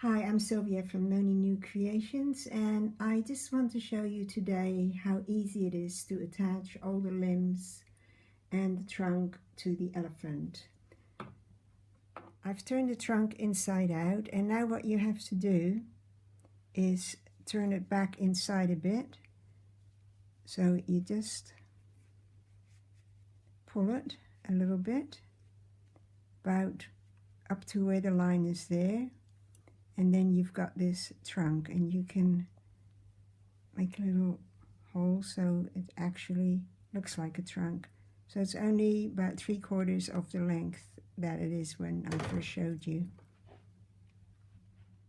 Hi, I'm Sylvia from Nonnie Noo Creations, and I just want to show you today how easy it is to attach all the limbs and the trunk to the elephant. I've turned the trunk inside out, and now what you have to do is turn it back inside a bit. So you just pull it a little bit, about up to where the line is there. And then you've got this trunk, and you can make a little hole so it actually looks like a trunk. So it's only about 3/4 of the length that it is when I first showed you.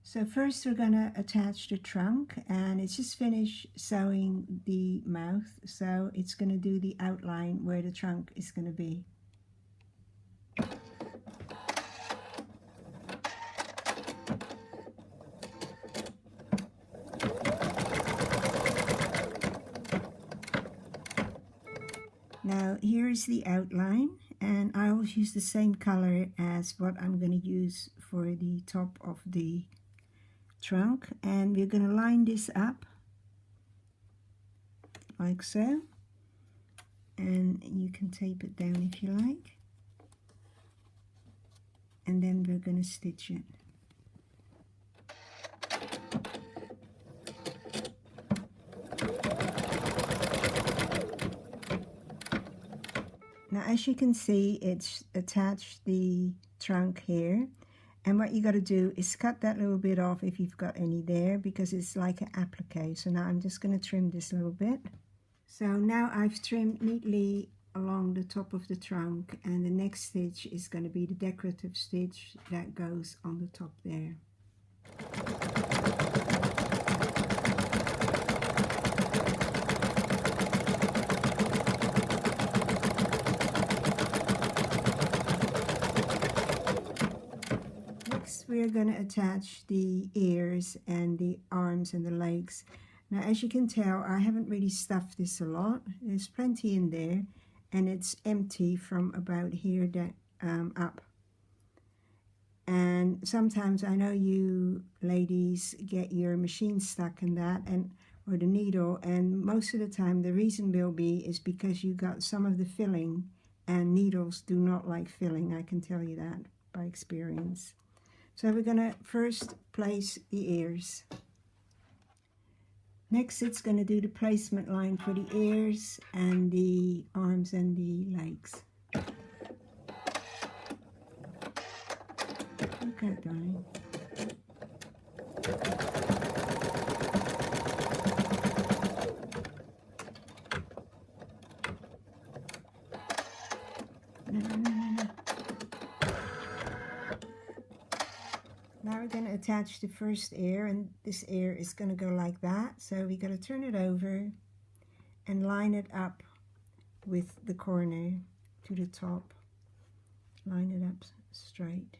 So first we're gonna attach the trunk, and it's just finished sewing the mouth, so it's gonna do the outline where the trunk is gonna be. Now here is the outline, and I always use the same color as what I'm going to use for the top of the trunk, and we're going to line this up like so, and you can tape it down if you like, and then we're going to stitch it. Now as you can see, it's attached the trunk here, and what you got to do is cut that little bit off if you've got any there, because it's like an applique. So now I'm just going to trim this little bit. So now I've trimmed neatly along the top of the trunk, and the next stitch is going to be the decorative stitch that goes on the top there. We're going to attach the ears and the arms and the legs. Now as you can tell, I haven't really stuffed this a lot. There's plenty in there, and it's empty from about here up. And sometimes I know you ladies get your machine stuck in that, or the needle, and most of the time the reason will be is because you got some of the filling, and needles do not like filling. I can tell you that by experience. So we're going to first place the ears. Next it's going to do the placement line for the ears and the arms and the legs. Okay, darling. Now we're going to attach the first ear, and this ear is going to go like that. So we're going to turn it over and line it up with the corner to the top. Line it up straight.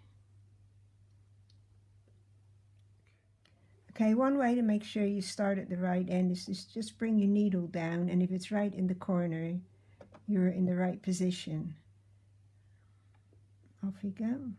Okay, one way to make sure you start at the right end is just bring your needle down, and if it's right in the corner, you're in the right position. Off you go.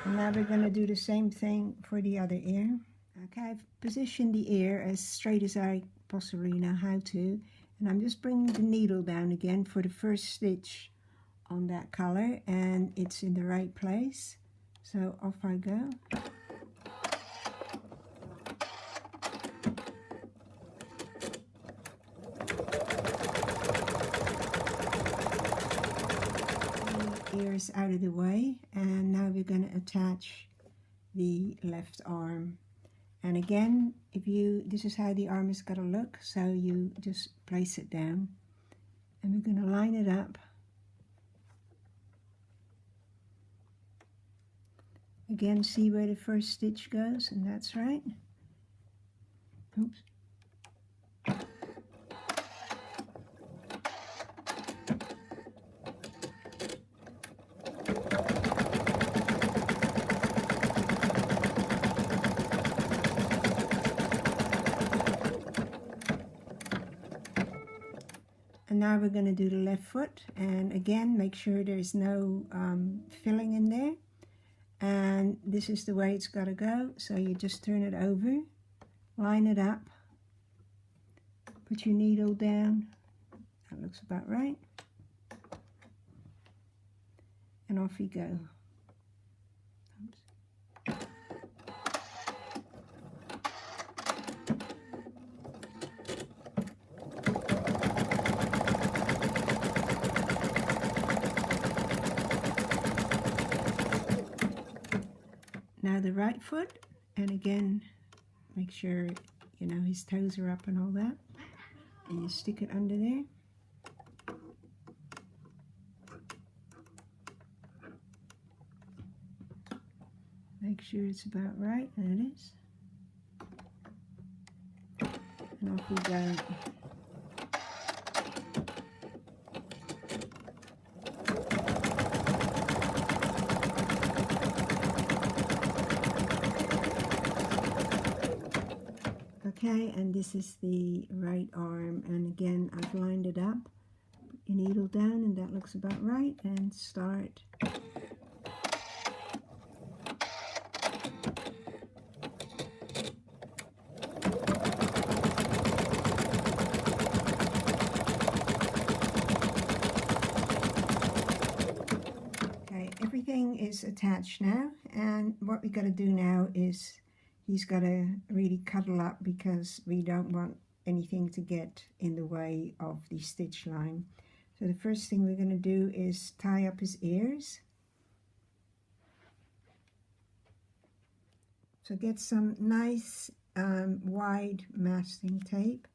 Now we're going to do the same thing for the other ear. Okay, I've positioned the ear as straight as I possibly know how to, and I'm just bringing the needle down again for the first stitch on that color, and it's in the right place. So off I go. Ears out of the way, and now we're going to attach the left arm. And again, this is how the arm is going to look, so you just place it down, and we're going to line it up. Again, see where the first stitch goes, and that's right. Oops. And now we're going to do the left foot, and again make sure there's no filling in there. And this is the way it's got to go. So you just turn it over, line it up, put your needle down. That looks about right. And off you go. Oops. Now the right foot, and again make sure you know his toes are up and all that, and you stick it under there. Make sure it's about right, and it is. And off we go. Okay, and this is the right arm, and again I've lined it up. Put your needle down, and that looks about right, and start. Okay, everything is attached now, and what we got to do now is he's got to really cuddle up because we don't want anything to get in the way of the stitch line. So the first thing we're going to do is tie up his ears. So get some nice wide masking tape.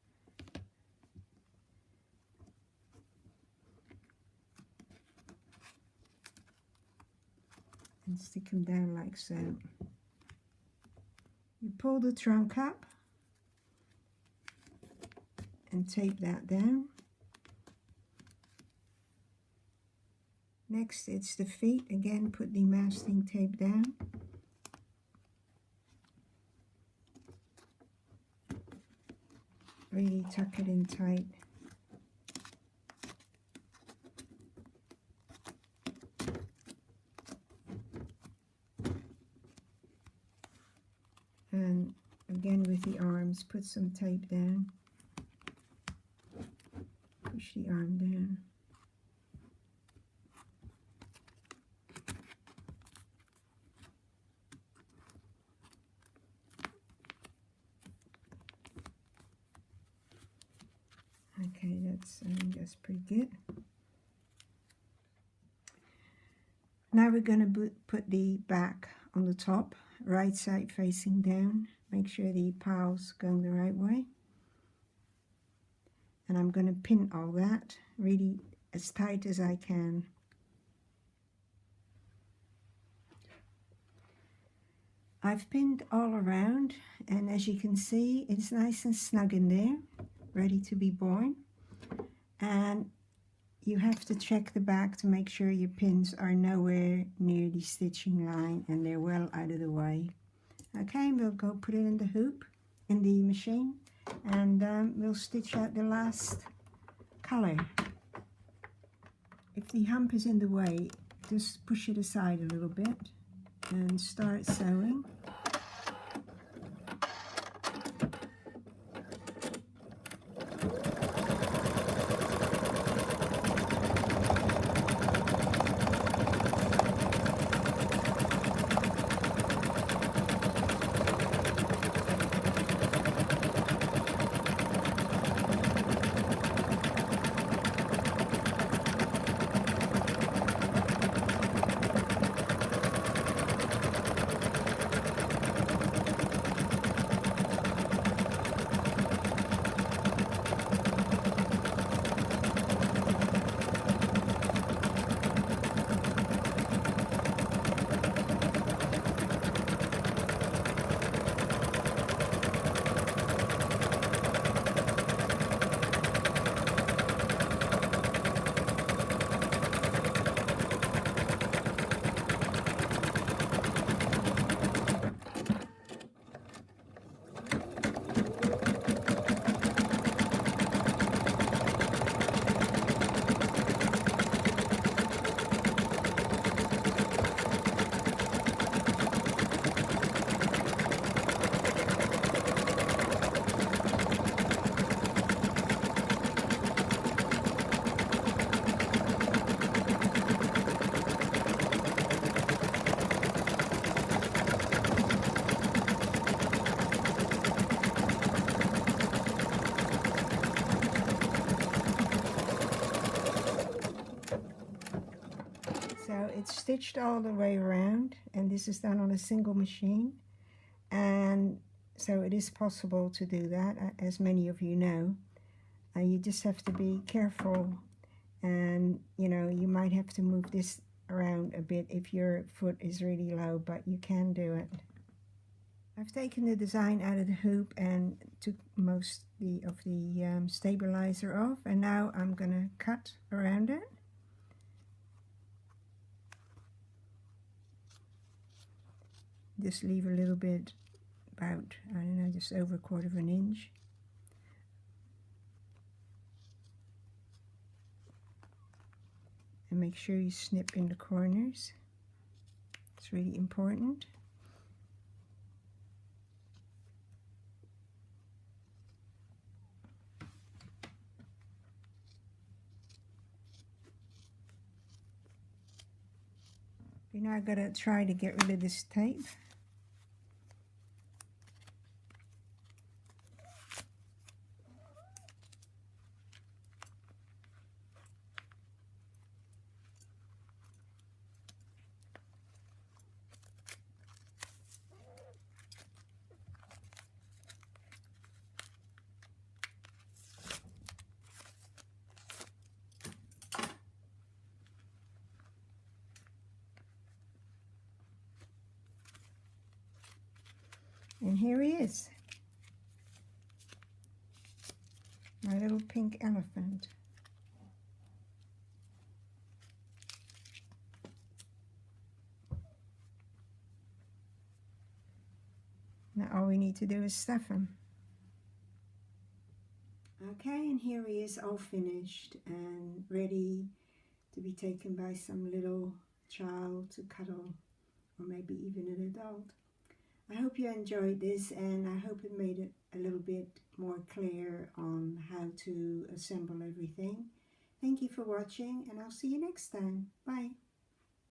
And stick them down like so. You pull the trunk up and tape that down. Next it's the feet. Again, put the masking tape down. Really tuck it in tight. And again with the arms, put some tape down. Push the arm down. Okay, I think that's pretty good. Now we're going to put the back on the top, right side facing down. Make sure the pile's going the right way. And I'm going to pin all that really as tight as I can. I've pinned all around, and as you can see, it's nice and snug in there, ready to be born. And you have to check the back to make sure your pins are nowhere near the stitching line and they're well out of the way. Okay, we'll go put it in the hoop, in the machine, and we'll stitch out the last color. If the hump is in the way, just push it aside a little bit and start sewing. it's stitched all the way around, and this is done on a single machine, and so it is possible to do that, as many of you know. You just have to be careful, and you know, you might have to move this around a bit if your foot is really low, but you can do it. I've taken the design out of the hoop and took most of the stabilizer off, and now I'm gonna cut around it. Just leave a little bit, about, I don't know, just over 1/4 of an inch. And make sure you snip in the corners. It's really important. We're now going to try to get rid of this tape. And here he is, my little pink elephant. Now all we need to do is stuff him. Okay, and here he is, all finished and ready to be taken by some little child to cuddle, or maybe even an adult. I hope you enjoyed this, and I hope it made it a little bit more clear on how to assemble everything. Thank you for watching, and I'll see you next time. Bye.